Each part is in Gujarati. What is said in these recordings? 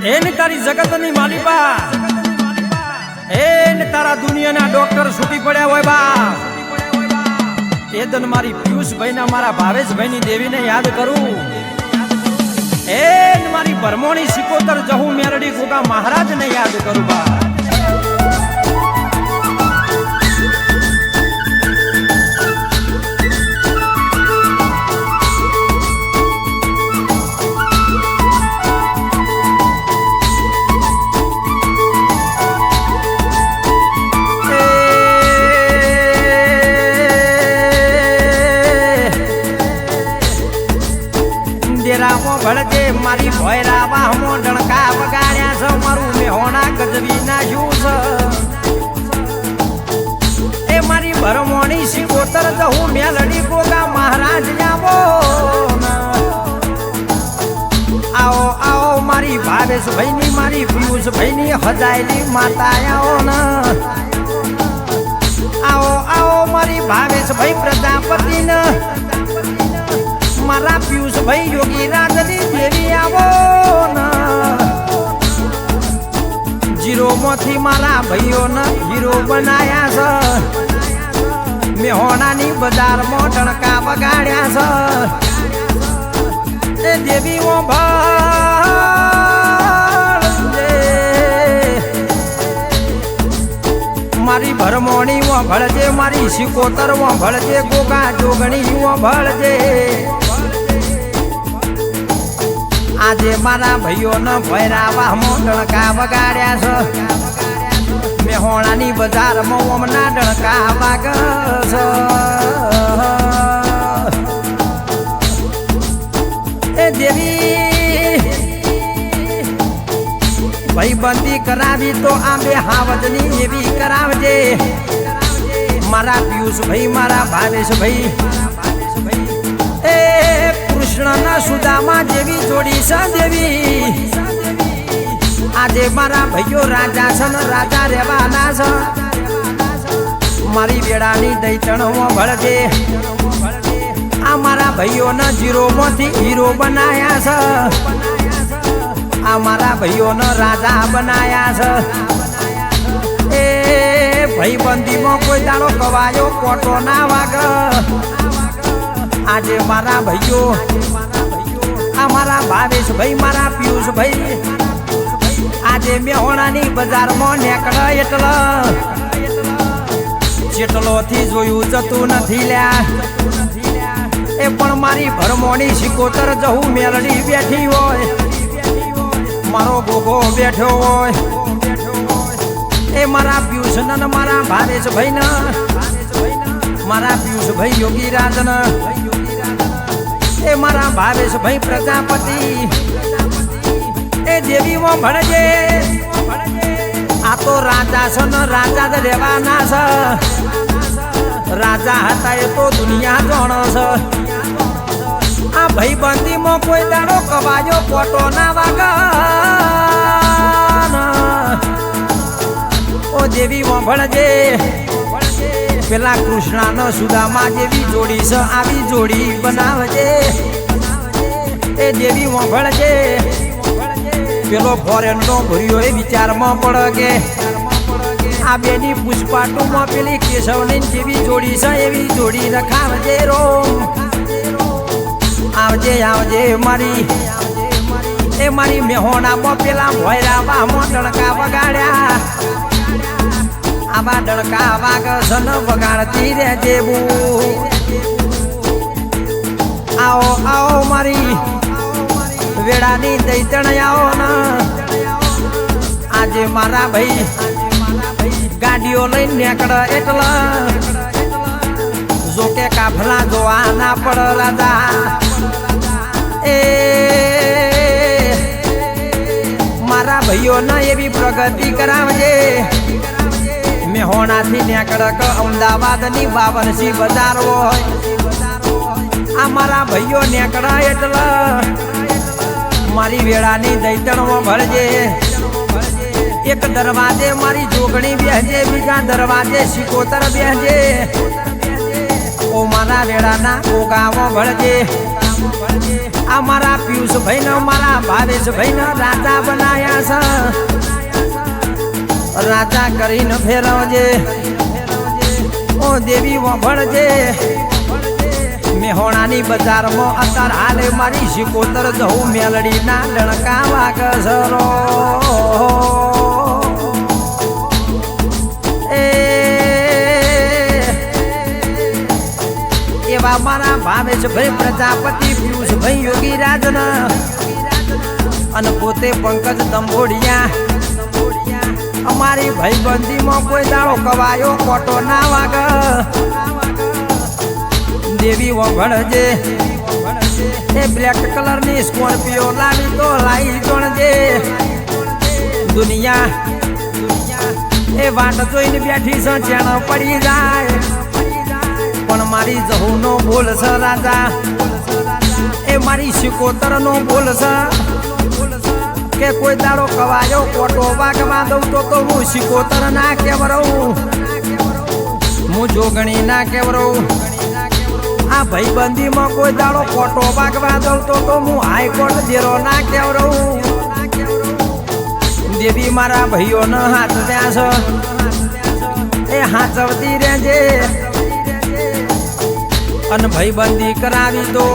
એને તારી જગતની માલિપા એને તારા દુનિયાના ડોક્ટર છૂટી પડ્યા હોય બા એ દન મારી પિયુષભાઈ ના મારા ભાવેશભાઈ ની દેવીને યાદ કરું એને મારી ભરમોણી સિકોતર જહુ મેરડી ગોગા મહારાજ ને યાદ કરું બા ભળજે મારી ભોયરા વાહમો ડણકા વગાડ્યા છે મારું મેહોણા ગજવી નાખ્યું છે એ મારી ભરમોણી સિકોતર જહુ મેલડી ગોગા મહારાજ આવો આવો આવો મારી ભાવેશભાઈ ની મારી પિયુષભાઈ ની હજાયેલી માતા આવો ને આવો આવો મારી ભાવેશભાઈ પ્રજાપતિ ને મારા પિયુષભાઈ યોગી રાજની દેવી આવો જીરો માંથી મારા ભાઈઓ ને હીરો બનાયા છે મેહોણાની બજારમાં ડણકા વગાડ્યા છે એ દેવી ઓ મારી ભરમોણી ઓ ભળજે મારી સિકોતર ઓ ભળજે ગોગા જોગણી ઓ ભળજે આજે મારા ભાઈઓ ને ભૈરા વાહમો ડણકા વગાડ્યા છે મેહોણાની બજારમાં ઓમના ડણકા વાગ છે એ દેવી ભાઈબંધી કરાવી તો આ બે હાવજની એવી કરાવજે મારા પિયુષભાઈ મારા ભાવેશભાઈ એ કૃષ્ણના સુદામા જેવી જોડી છે દેવી આજે મારા ભાઈઓ રાજા છે ને રાજા રહેવાના છે મારી વેળાની દૈતણમાં ભળજે આ મારા ભાઈઓને જીરોમાંથી હીરો બનાયા છે આ મારા ભાઈઓને રાજા બનાયા છે એ ભાઈબંધીમાં કોઈ દાડો કવાયો કોટો ના વાગ આજે મારા ભાઈઓ આ મારા ભાવેશભાઈ મારા પિયુષભાઈ આજે મેહોણાની બજારમાં નેકળે એટલે જેટલોથી જોયું જતું નથી લ્યા એ પણ મારી ભરમોણી સિકોતર જહુ મેલડી બેઠી હોય મારો ગોગો બેઠો હોય એ મારા પિયુષને મારા ભાવેશભાઈ ને મારા પિયુષભાઈ યોગી રાજન એ મારા ભાવેશભાઈ પ્રજાપતિ એ દેવીમાં ભળજે આ તો રાજા છે ને રાજા જ રહેવાના છે રાજા હતા એ તો દુનિયા જાણે છે આ ભાઈબંધીમાં કોઈ દાડો કવાયો કોટો ના વાગ ઓ દેવીમાં ભળજે પેલા કૃષ્ણનો સુદામા જેવી જોડી છે આવી જોડી બનાવજે એ દેવી વંભળજે પેલો ફોરેનનો ભર્યો એ વિચારમાં પડે કે આ બેની પુષ્પાટુમાં પેલી કેશવની જેવી જોડી છે એવી જોડી રખાવજે રો આવજે આવજે મારી એ મારી મેહોણામાં પેલા ભોયરા વાહમાં ડણકા વગાડ્યા આવા ડણકા વાગ સન વગાડતી રહેજે આવો આવો મારી વેળાની દૈતણ આવો ને આજે મારા ભાઈ ગાડીઓ લઈને નીકળે એટલે જોકે કાફલા જોવા ના પડ રાજા એ મારા ભાઈઓને એવી પ્રગતિ કરાવજે મેહોણાથી નેકળક અમદાવાદની 52 બજાર હોય આ મારા ભાઈઓ નેકળા એટલે મારી વેળાની દૈતણમાં ભળજે એક દરવાજે મારી જોગણી બેહજે બીજા દરવાજે સિકોતર બેહજે ઓ મારા વેળાના ગોગામાં ભળજે આ મારા પિયુષ ભાઈ ને મારા ભાવેશ ભાઈ ને રાજા બનાયા છે રાજા કરીને ફેરવજે ઓ દેવી વંભળજે મેહોણાની બજારમાં અત્યારે હાલે મારી શિકોતર જવું મેલડી ના ડણકા વાગસરો એવા મારા ભાવેશ ભાઈ પ્રજાપતિ પિયુષ ભાઈ યોગીરાજ અને પોતે પંકજ દંભોડિયા અમારી ભાઈબંધીમાં કોઈ દાડો કવાયો કોટો ના વાગ દેવી વંભળજે એ બ્લેક કલરની સ્કોર્પિયો લાવી તો લાઈ જોણજે દુનિયા એ વાટ જોઈને બેઠી છે ચેણ પડી જાય પણ મારી જહુનો બોલ છે રાજા એ મારી શિકોતર નો બોલ છે કે કોઈ દાડો કવાયો કોટો વાગવા દઉં તો હું શિકોતર ના કેવરવું હું જોગણી ના કેવરવું આ ભાઈબંધીમાં કોઈ દાડો કોટો વાગવા દઉં તો હું હાઈકોર્ટ દેરો ના કેવરવું દેવી મારા ભાઈઓનો હાથ ત્યાં છે એ હાચવતી રહેજે અને ભાઈબંધી કરાવી તો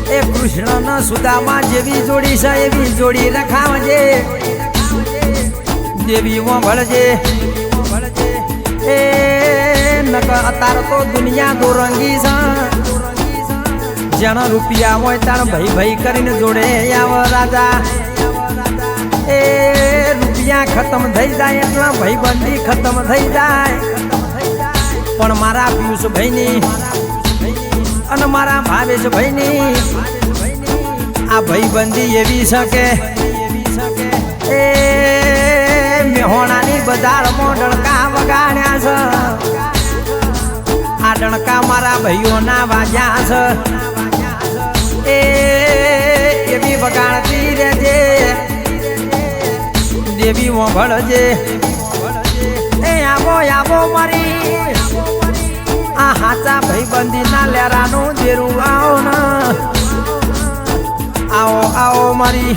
એ કૃષ્ણ સુદામા જેવી જોડી છે એવી જોડી રખાવજે દેવી વંભળજે એ નક અતાર તો દુનિયા દોરંગી છે જેનો રૂપિયા હોય તાણ ભાઈ ભાઈ કરીને જોડે આવ રાજા એ રૂપિયા ખતમ થઈ જાય એટલા ભાઈબંધી ખતમ થઈ જાય પણ મારા પિયુષ ભાઈની અને મારા ભાવેશ ભાઈની આ ભાઈબંધી એવી શકે એ મેહોણાની બજારમાં ડણકા વગાડ્યા છે આ ડણકા મારા ભાઈઓના વાજ્યા છે એ એવી વગાડતી રહેજે દેવી વંભળજે એ આવો આવો મારી આ હાચા ભાઈબંધી ના લેરાનું જેરું આવો ને આવો આવો મારી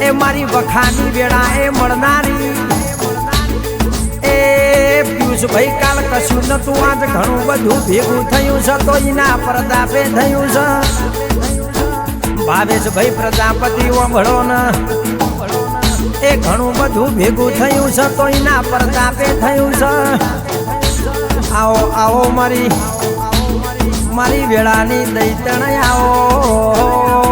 એ મારી વખાની વેળા એ મળનારી એ પિયુષ ભાઈ કાલ કશું નતું આજ ઘણું બધું ભેગું થયું છે તો એના પ્રતાપે થયું છે ભાવેશ ભાઈ પ્રજાપતિ વંભળો ને એ ઘણું બધું ભેગું થયું છે તો એના પ્રતાપે થયું છે આવો આવો મારી વેળાની દૈતણ આવો